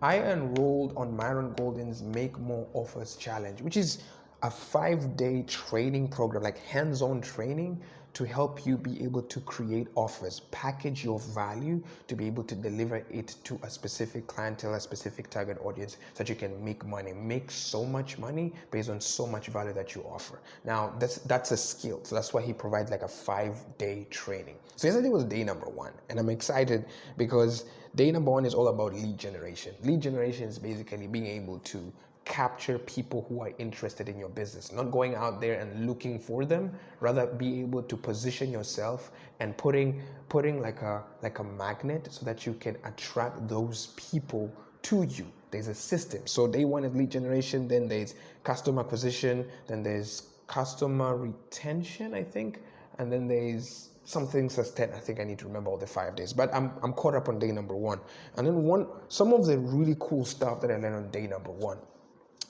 I enrolled on Myron Golden's Make More Offers Challenge, which is a 5-day training program, like hands-on training to help you be able to create offers, package your value to be able to deliver it to a specific clientele, a specific target audience, so that you can make so much money based on so much value that you offer. Now, that's a skill. So that's why he provides like a 5-day training. So yesterday was day number 1, and I'm excited because day number 1 is all about lead generation. Lead generation is basically being able to capture people who are interested in your business, not going out there and looking for them, rather be able to position yourself and putting like a magnet so that you can attract those people to you. There's a system. So day 1 is lead generation, then there's customer acquisition, then there's customer retention, I think, and then there's something sustain. I think I need to remember all the 5 days, but I'm caught up on day number 1. And then some of the really cool stuff that I learned on day number 1.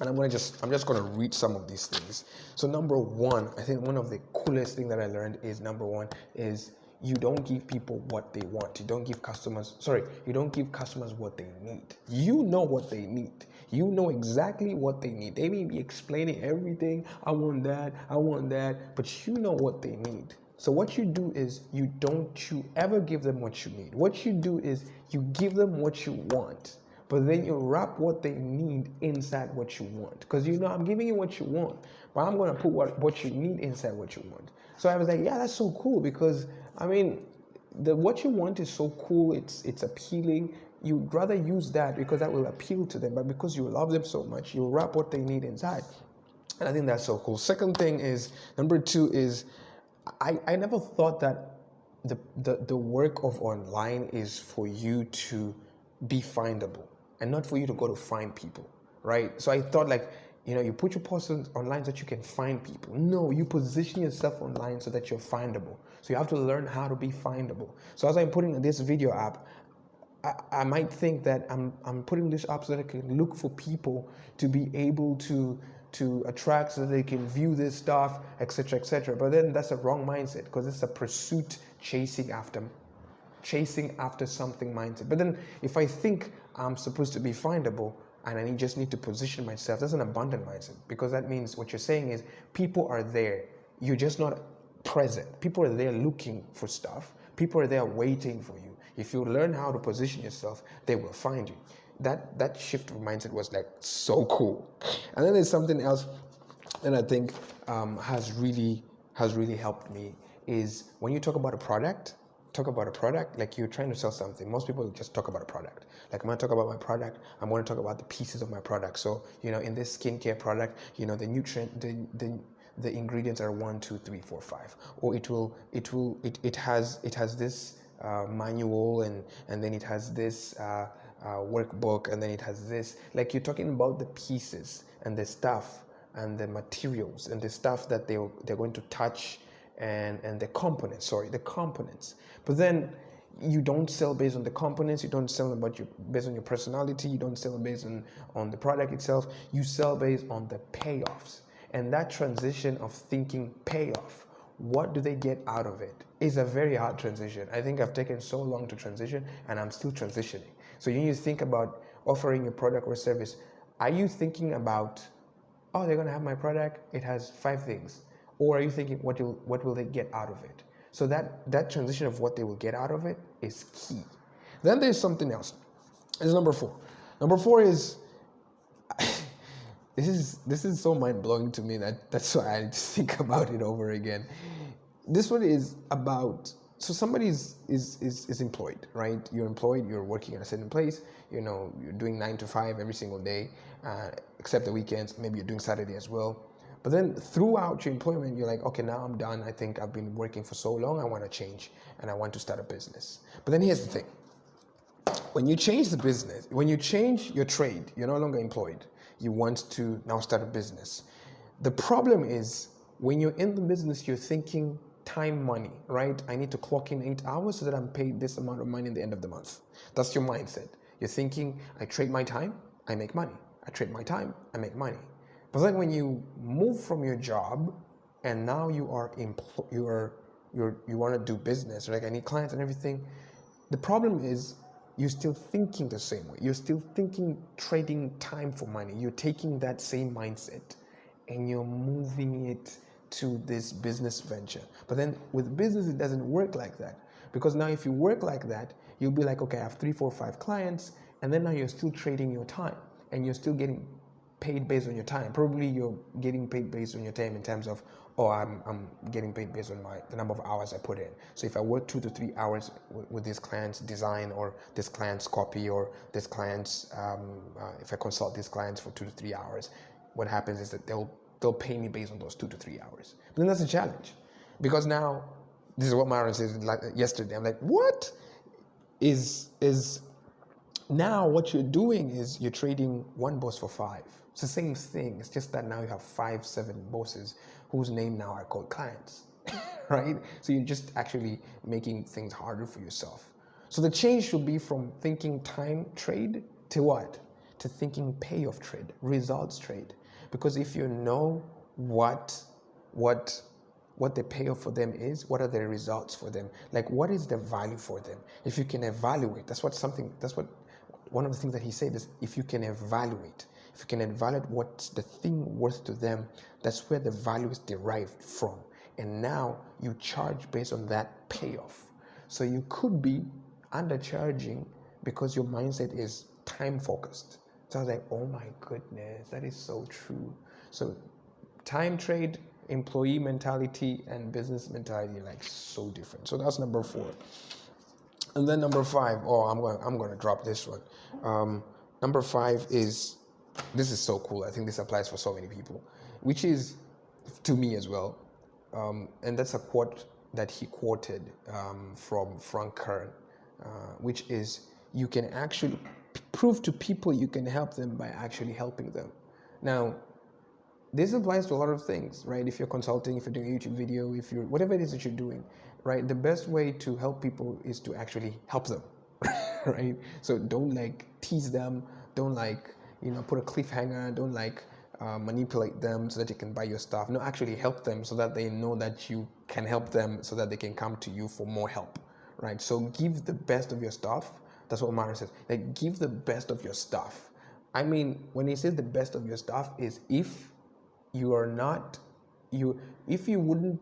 And I'm just gonna read some of these things. So number 1, I think one of the coolest thing that I learned is number 1 is you don't give people what they want. You don't give customers what they need. You know what they need. You know exactly what they need. They may be explaining everything. I want that, but you know what they need. So what you do is you ever give them what you need. What you do is you give them what you want, but then you wrap what they need inside what you want. Because I'm giving you what you want, but I'm going to put what you need inside what you want. So I was like, yeah, that's so cool, because what you want is so cool. It's appealing. You'd rather use that because that will appeal to them, but because you love them so much, you wrap what they need inside. And I think that's so cool. Second thing is, number 2 is, I never thought that the work of online is for you to be findable and not for you to go to find people, right? So I thought you put your posts online so that you can find people. No, you position yourself online so that you're findable. So you have to learn how to be findable. So as I'm putting this video up, I might think that I'm putting this up so that I can look for people to be able to attract, so that they can view this stuff, etc., etc. But then that's a wrong mindset, because it's a pursuit, chasing after something mindset. But then if I think I'm supposed to be findable and I just need to position myself, that's an abundant mindset, because that means what you're saying is people are there, you're just not present. People are there looking for stuff. People are there waiting for you. If you learn how to position yourself, they will find you. That shift of mindset was like so cool. And then there's something else that I think has really helped me, is when you talk about a product, like you're trying to sell something. Most people just talk about a product. Like when I talk about my product, I'm going to talk about the pieces of my product. So in this skincare product, the nutrient, the ingredients are 1, 2, 3, 4, 5, or it has this manual, and then it has this workbook, and then it has this. Like, you're talking about the pieces and the stuff and the materials and the stuff that they're going to touch, and the components. But then you don't sell based on the components. You don't sell based on your personality. You don't sell based on the product itself. You sell based on the payoffs. And that transition of thinking payoff, what do they get out of it, is a very hard transition. I think I've taken so long to transition, and I'm still transitioning. So you need to think about offering a product or service. Are you thinking about, oh, they're going to have my product, it has 5 things? Or are you thinking, what will they get out of it? So that transition of what they will get out of it is key. Then there's something else. It's number 4. Number 4 is, this is so mind-blowing to me that's why I just think about it over again. This one is about, so somebody is employed, right? You're employed, you're working at a certain place, you're doing 9 to 5 every single day, except the weekends, maybe you're doing Saturday as well. But then throughout your employment, you're like, okay, now I'm done. I think I've been working for so long, I want to change, and I want to start a business. But then here's the thing. When you change the business, when you change your trade, you're no longer employed. You want to now start a business. The problem is, when you're in the business, you're thinking time, money, right? I need to clock in 8 hours so that I'm paid this amount of money at the end of the month. That's your mindset. You're thinking, I trade my time, I make money. I trade my time, I make money. But then when you move from your job and now you want to do business, like I need clients and everything, the problem is you're still thinking the same way. You're still thinking trading time for money. You're taking that same mindset and you're moving it to this business venture. But then with business, it doesn't work like that. Because now if you work like that, you'll be like, okay, I have 3, 4, 5 clients, and then now you're still trading your time and you're still getting paid based on your time. Probably you're getting paid based on your time in terms of, oh, I'm getting paid based on the number of hours I put in. So if I work 2 to 3 hours with this client's design or this client's copy or this client's, if I consult these clients for 2 to 3 hours, what happens is that they'll pay me based on those 2 to 3 hours. But then that's a challenge, because now this is what Myron said like yesterday. I'm like, what is now what you're doing is you're trading one boss for 5. It's the same thing. It's just that now you have 5, 7 bosses whose name now are called clients, right? So you're just actually making things harder for yourself. So the change should be from thinking time trade to what? To thinking payoff trade, results trade. Because if you know what the payoff for them is, what are the results for them, like what is the value for them, if you can evaluate, that's what one of the things that he said is, if you can evaluate what's the thing worth to them, that's where the value is derived from. And now you charge based on that payoff. So you could be undercharging because your mindset is time focused. So I was like, oh my goodness, that is so true. So time trade, employee mentality, and business mentality are like so different. So that's number 4. And then number 5, I'm going to drop this one. Number 5 is, this is so cool. I think this applies for so many people, which is to me as well. And that's a quote that he quoted from Frank Kern, which is, you can actually prove to people you can help them by actually helping them. Now, this applies to a lot of things, right? If you're consulting, if you're doing a YouTube video, if you're whatever it is that you're doing, right? The best way to help people is to actually help them, right? So don't like tease them, don't like, put a cliffhanger, don't like manipulate them so that you can buy your stuff. No, actually help them so that they know that you can help them, so that they can come to you for more help, right? So give the best of your stuff. That's what Myron says. Like, give the best of your stuff. I mean, when he says the best of your stuff is, if you wouldn't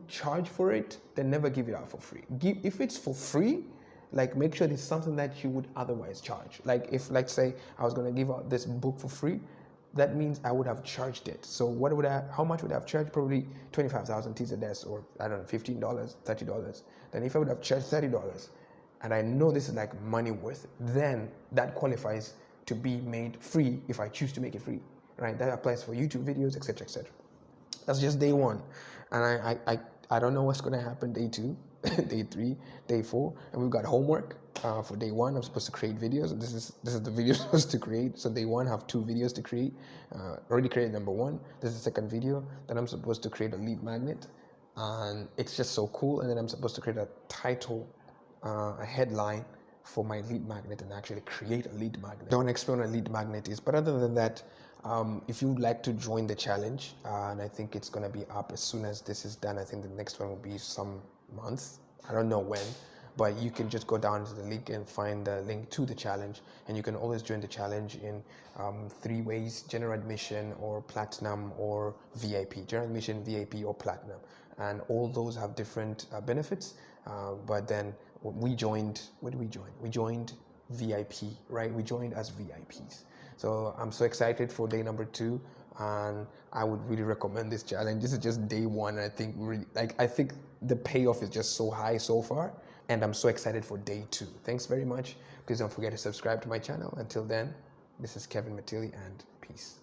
charge for it, then never give it out for free. If it's for free, like, make sure it's something that you would otherwise charge. Like, if, like, say I was going to give out this book for free, that means I would have charged it. So how much would I have charged? Probably 25,000 TZS, or I don't know, $15, $30. Then if I would have charged $30 and I know this is like money worth, then that qualifies to be made free if I choose to make it free, right? That applies for YouTube videos, etc., etc. That's just day 1. And I don't know what's going to happen day 2, day 3, day 4. And we've got homework for day 1. I'm supposed to create videos. This is the video I'm supposed to create. So day 1, I have 2 videos to create. Already created number 1. This is the second video. Then I'm supposed to create a lead magnet. And it's just so cool. And then I'm supposed to create a title, a headline for my lead magnet, and actually create a lead magnet. Don't explain what a lead magnet is. But other than that, if you'd like to join the challenge, and I think it's going to be up as soon as this is done. I think the next one will be some month. I don't know when, but you can just go down to the link and find the link to the challenge. And you can always join the challenge in 3 ways: general admission, or platinum, or VIP. General admission, VIP, or platinum. And all those have different benefits. But then we joined, what did we join? We joined VIP, right? We joined as VIPs. So I'm so excited for day number 2, and I would really recommend this challenge. This is just day 1. I think I think the payoff is just so high so far, and I'm so excited for day 2. Thanks very much. Please don't forget to subscribe to my channel. Until then, this is Kevin Matili, and peace.